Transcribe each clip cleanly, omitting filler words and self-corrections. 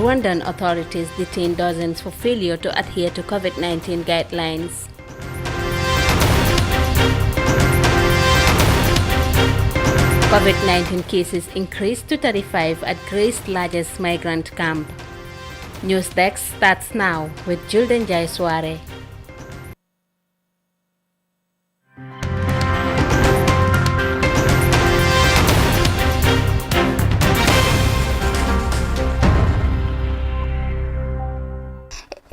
Rwandan authorities detain dozens for failure to adhere to COVID-19 guidelines. COVID-19 cases increased to 35 at Greece's largest migrant camp. News Desk starts now with Julden Jaisware.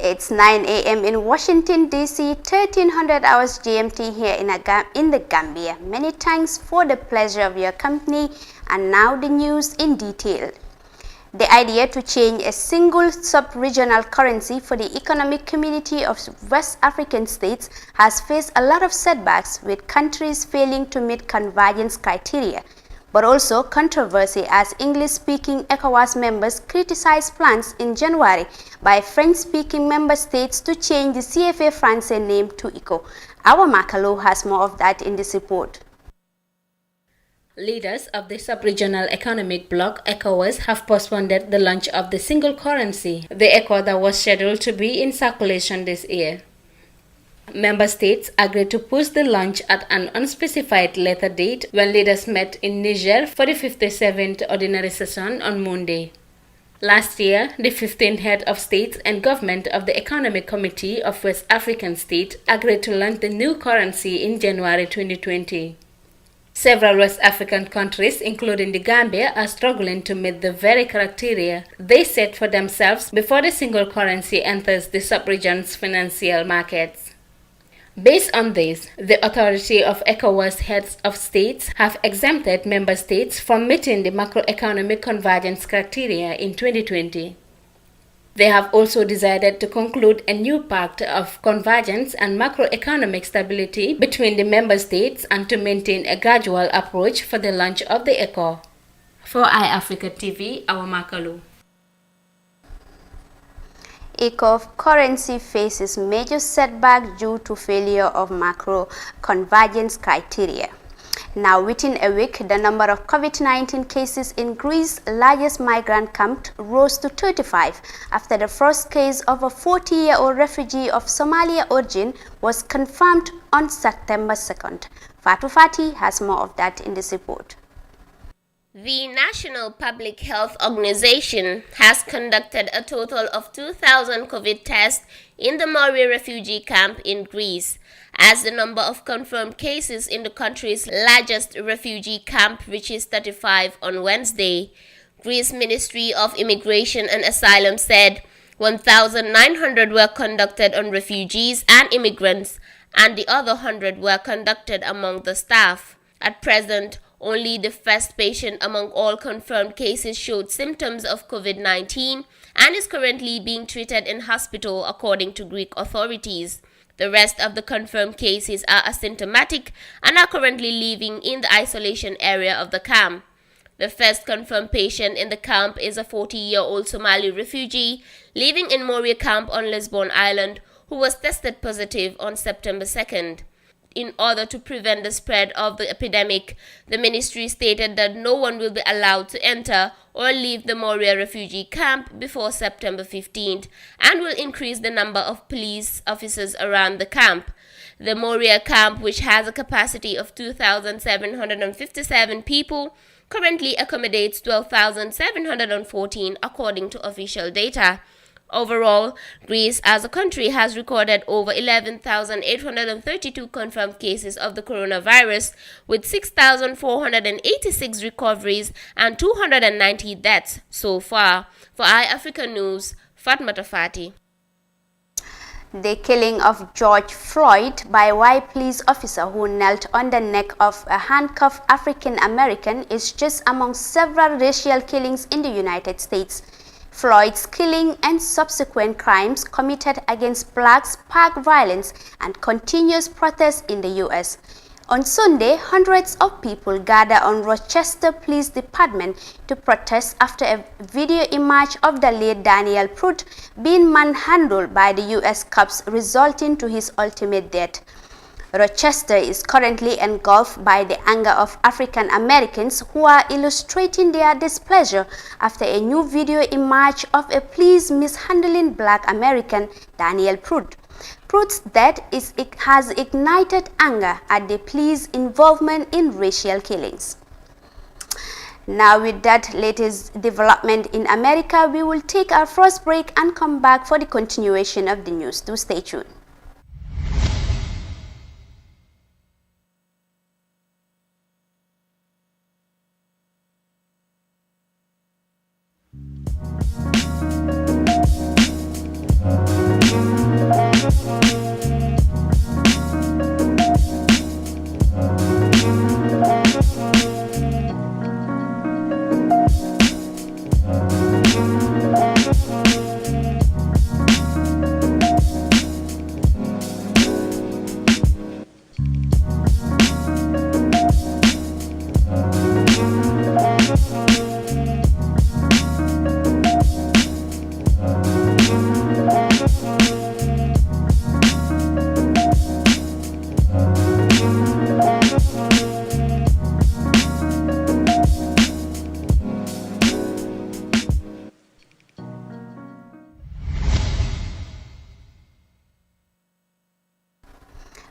It's 9 a.m. in Washington, D.C., 1300 hours GMT here in the Gambia. Many thanks for the pleasure of your company, and now the news in detail. The idea to change a single sub-regional currency for the economic community of West African states has faced a lot of setbacks, with countries failing to meet convergence criteria, but also controversy as English-speaking ECOWAS members criticized plans in January by French-speaking member states to change the CFA Francais name to ECO. Our Makalo has more of that in this report. Leaders of the sub-regional economic bloc ECOWAS have postponed the launch of the single currency, the ECO, that was scheduled to be in circulation this year. Member states agreed to push the launch at an unspecified later date when leaders met in Niger for the 57th Ordinary Session on Monday. Last year, the 15 heads of state and government of the Economic Committee of West African States agreed to launch the new currency in January 2020. Several West African countries, including the Gambia, are struggling to meet the very criteria they set for themselves before the single currency enters the sub-region's financial markets. Based on this, the authority of ECOWAS heads of states have exempted member states from meeting the macroeconomic convergence criteria in 2020. They have also decided to conclude a new pact of convergence and macroeconomic stability between the member states and to maintain a gradual approach for the launch of the ECO. For iAfrica TV, Awa Makalu. ECO currency faces major setback due to failure of macro convergence criteria. Now, within a week, the number of COVID-19 cases in Greece's largest migrant camp rose to 35 after the first case of a 40-year-old refugee of Somalia origin was confirmed on September 2nd. Fatu Fati has more of that in this report. The National Public Health Organization has conducted a total of 2,000 COVID tests in the Moria refugee camp in Greece, as the number of confirmed cases in the country's largest refugee camp reaches 35 on Wednesday. Greece Ministry of Immigration and Asylum said 1,900 were conducted on refugees and immigrants, and the other 100 were conducted among the staff. At present, only the first patient among all confirmed cases showed symptoms of COVID-19 and is currently being treated in hospital, according to Greek authorities. The rest of the confirmed cases are asymptomatic and are currently living in the isolation area of the camp. The first confirmed patient in the camp is a 40-year-old Somali refugee living in Moria camp on Lesbon Island who was tested positive on September 2nd. In order to prevent the spread of the epidemic, the ministry stated that no one will be allowed to enter or leave the Moria refugee camp before September 15th and will increase the number of police officers around the camp. The Moria camp, which has a capacity of 2,757 people, currently accommodates 12,714 according to official data. Overall, Greece as a country has recorded over 11,832 confirmed cases of the coronavirus, with 6,486 recoveries and 290 deaths so far. For iAfrica News, Fatmata Fati. The killing of George Floyd by white police officer who knelt on the neck of a handcuffed African American is just among several racial killings in the United States. Floyd's killing and subsequent crimes committed against blacks sparked violence and continuous protests in the U.S. On Sunday, hundreds of people gathered on Rochester Police Department to protest after a video emerged of the late Daniel Pruitt being manhandled by the U.S. cops, resulting to his ultimate death. Rochester is currently engulfed by the anger of African Americans who are illustrating their displeasure after a new video emerged of a police mishandling Black American Daniel Pruitt. Pruitt's death has ignited anger at the police involvement in racial killings. Now, with that latest development in America, we will take our first break and come back for the continuation of the news. Do stay tuned.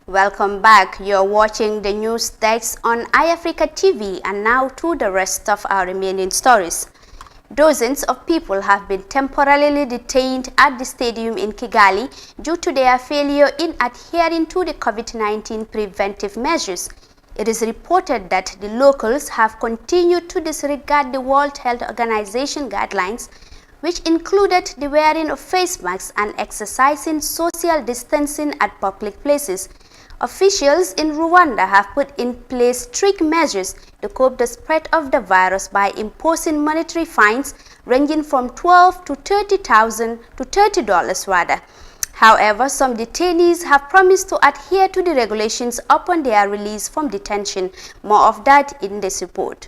Welcome back. You're watching the news desk on iAfrica TV, and now to the rest of our remaining stories. Dozens of people have been temporarily detained at the stadium in Kigali due to their failure in adhering to the COVID-19 preventive measures. It is reported that the locals have continued to disregard the World Health Organization guidelines, which included the wearing of face masks and exercising social distancing at public places. Officials in Rwanda have put in place strict measures to cope the spread of the virus by imposing monetary fines ranging from $12,000 to $30 rather. However, some detainees have promised to adhere to the regulations upon their release from detention. More of that in this report.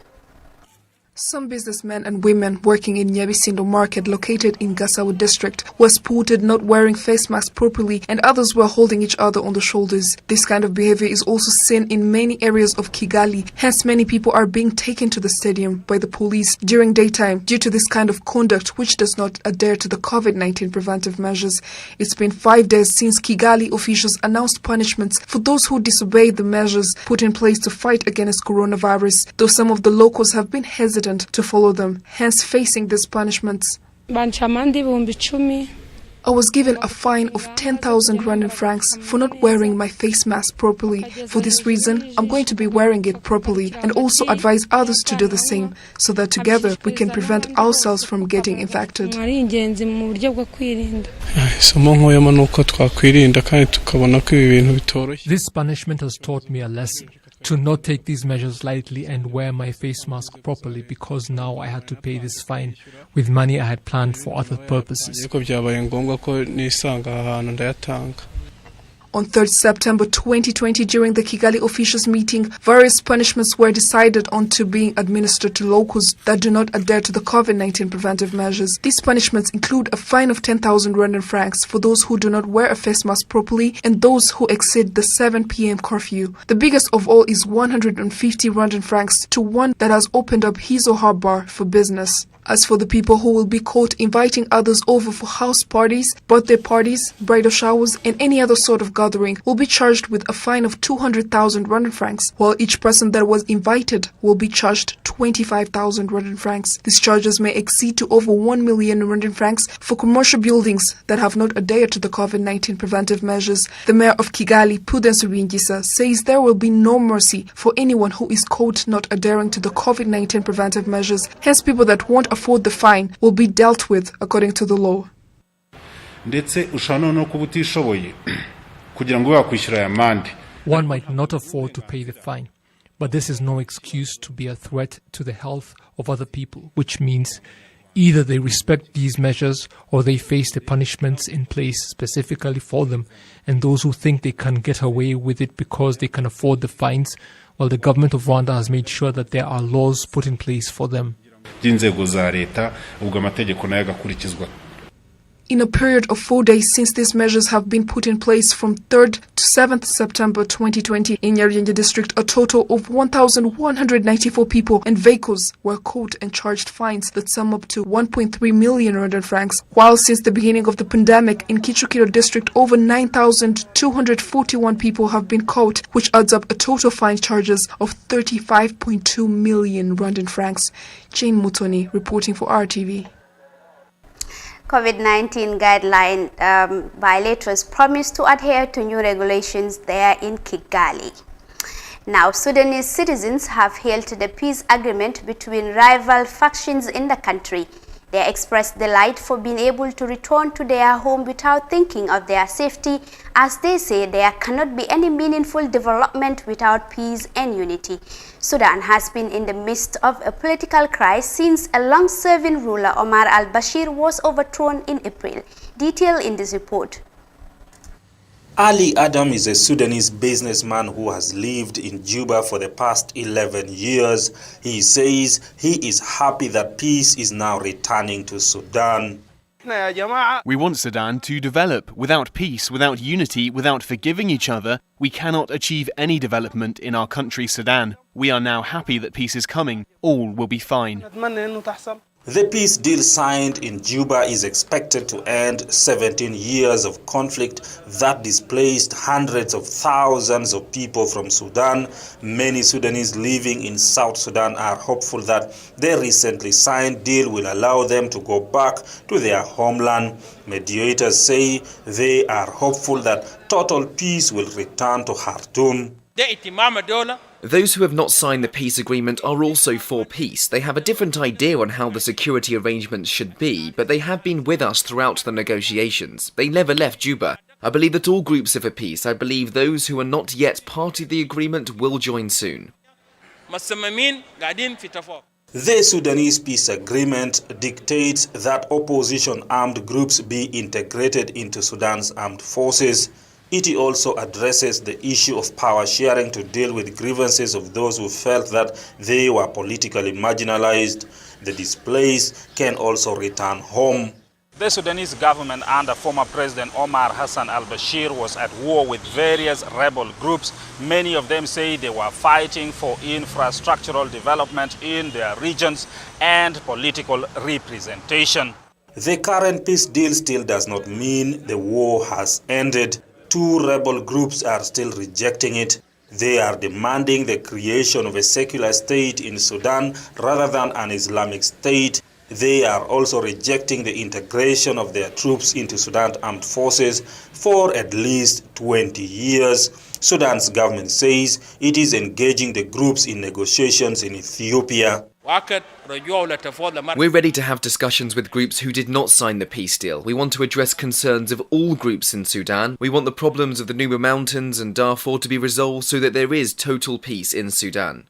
Some businessmen and women working in Nyabisindo market located in Gasabo district were spotted not wearing face masks properly, and others were holding each other on the shoulders. This kind of behavior is also seen in many areas of Kigali. Hence, many people are being taken to the stadium by the police during daytime due to this kind of conduct, which does not adhere to the COVID-19 preventive measures. It's been 5 days since Kigali officials announced punishments for those who disobeyed the measures put in place to fight against coronavirus, though some of the locals have been hesitant to follow them, hence facing these punishments. I was given a fine of 10,000 Rwandan francs for not wearing my face mask properly. For this reason, I'm going to be wearing it properly and also advise others to do the same, so that together we can prevent ourselves from getting infected. This punishment has taught me a lesson, to not take these measures lightly and wear my face mask properly, because now I had to pay this fine with money I had planned for other purposes. On 3rd September 2020, during the Kigali officials meeting, various punishments were decided on to being administered to locals that do not adhere to the COVID-19 preventive measures. These punishments include a fine of 10,000 Rwandan francs for those who do not wear a face mask properly and those who exceed the 7 p.m. curfew. The biggest of all is 150 Rwandan francs to one that has opened up his or her bar for business. As for the people who will be caught inviting others over for house parties, birthday parties, bridal showers, and any other sort of gathering, will be charged with a fine of 200,000 Rwandan francs, while each person that was invited will be charged 25,000 Rwandan francs. These charges may exceed to over 1 million Rwandan francs for commercial buildings that have not adhered to the COVID-19 preventive measures. The mayor of Kigali, Prudence Uwingisa, says there will be no mercy for anyone who is caught not adhering to the COVID-19 preventive measures. Hence, people that won't afford the fine will be dealt with according to the law. One might not afford to pay the fine, but this is no excuse to be a threat to the health of other people, which means either they respect these measures or they face the punishments in place specifically for them. And those who think they can get away with it because they can afford the fines, well, the government of Rwanda has made sure that there are laws put in place for them. In a period of 4 days since these measures have been put in place from 3rd to 7th September 2020 in Nyarugenge district, a total of 1,194 people and vehicles were caught and charged fines that sum up to 1.3 million Rwandan francs, while since the beginning of the pandemic in Kicukiro district, over 9,241 people have been caught, which adds up a total fine charges of 35.2 million Rwandan francs. Jane Mutoni reporting for RTV. COVID-19 guideline violators promise to adhere to new regulations there in Kigali. Now, Sudanese citizens have hailed the peace agreement between rival factions in the country. They expressed delight for being able to return to their home without thinking of their safety, as they say there cannot be any meaningful development without peace and unity. Sudan has been in the midst of a political crisis since a long-serving ruler, Omar al-Bashir, was overthrown in April. Detail in this report. Ali Adam is a Sudanese businessman who has lived in Juba for the past 11 years. He says he is happy that peace is now returning to Sudan. We want Sudan to develop. Without peace, without unity, without forgiving each other, we cannot achieve any development in our country, Sudan. We are now happy that peace is coming. All will be fine. The peace deal signed in Juba is expected to end 17 years of conflict that displaced hundreds of thousands of people from Sudan. Many Sudanese living in South Sudan are hopeful that the recently signed deal will allow them to go back to their homeland. Mediators say they are hopeful that total peace will return to Khartoum. Those who have not signed the peace agreement are also for peace. They have a different idea on how the security arrangements should be, but they have been with us throughout the negotiations. They never left Juba. I believe that all groups are for peace. I believe those who are not yet part of the agreement will join soon. The Sudanese peace agreement dictates that opposition armed groups be integrated into Sudan's armed forces. It also addresses the issue of power sharing to deal with grievances of those who felt that they were politically marginalized. The displaced can also return home. The Sudanese government under former President Omar Hassan al-Bashir was at war with various rebel groups. Many of them say they were fighting for infrastructural development in their regions and political representation. The current peace deal still does not mean the war has ended. Two rebel groups are still rejecting it. They are demanding the creation of a secular state in Sudan rather than an Islamic state. They are also rejecting the integration of their troops into Sudan's armed forces for at least 20 years. Sudan's government says it is engaging the groups in negotiations in Ethiopia. We're ready to have discussions with groups who did not sign the peace deal. We want to address concerns of all groups in Sudan. We want the problems of the Nuba Mountains and Darfur to be resolved so that there is total peace in Sudan.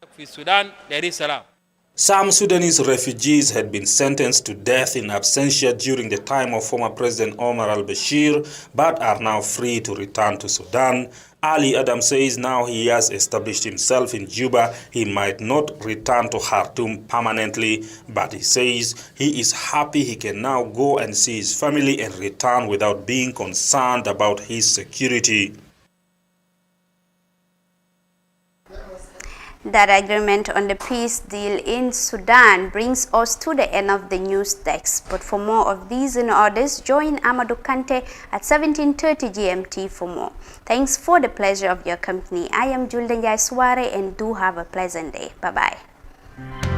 Some Sudanese refugees had been sentenced to death in absentia during the time of former President Omar al-Bashir, but are now free to return to Sudan. Ali Adam says now he has established himself in Juba. He might not return to Khartoum permanently, but he says he is happy he can now go and see his family and return without being concerned about his security. That agreement on the peace deal in Sudan brings us to the end of the news text. But for more of these and others, join Amadou Kante at 17:30 GMT for more. Thanks for the pleasure of your company. I am Julden Jai Suare, and do have a pleasant day. Bye-bye.